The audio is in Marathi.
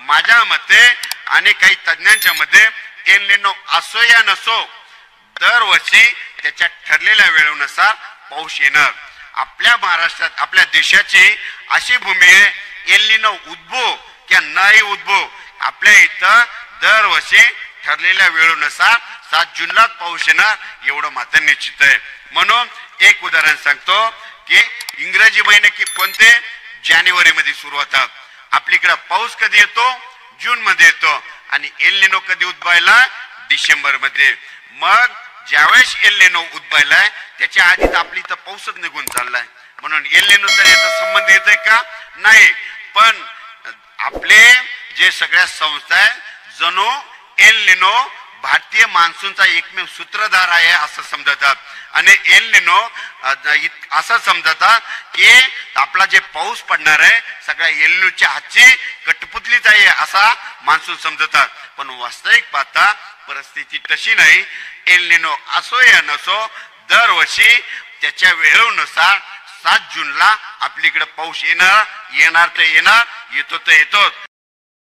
माझ्या मते आणि काही तज्ञांच्या मते एल निनो असो या नसो दरवर्षी त्याच्या ठरलेल्या वेळेनुसार पाऊस येणार। आपल्या महाराष्ट्रात आपल्या देशाची अशी भूमी आहे एल निनो उद्भव किंवा नाही उद्भव आपल्या इथं दरवर्षी ठरलेल्या वेळेनुसार 7 जूनला पाऊस येणार एवढं मात्र निश्चित आहे। म्हणून एक उदाहरण सांगतो की इंग्रजी महिने की कोणते जानेवारी मध्ये सुरू होतात, आपलीकडे पाऊस कधी येतो जून मध्ये येतो आणि एल निनो कधी उद्भवायला डिसेंबर मध्ये। मग ज्यावेळेस एल निनो उद्भवायलाय त्याच्या आधीच आपली तर पाऊसच निघून चाललाय, म्हणून एल निनो तर याचा संबंध येतोय का नाही। पण आपले जे सगळ्या संस्था आहे जणू एल निनो भारतीय मान्सूनचा एकमेव सूत्रधार आहे असं समजतात आणि एल निनो असं समजतात की आपला जे पाऊस पडणार आहे सगळ्या एल निनोच्या हातची कठपुतलीच आहे असा मान्सून समजतात। पण वास्तविक पाहता परिस्थिती तशी नाही। एल निनो असो या नसो दरवर्षी त्याच्या वेळेनुसार 7 जूनला आपलीकडे पाऊस येणार तर येणार, येतो तर येतो।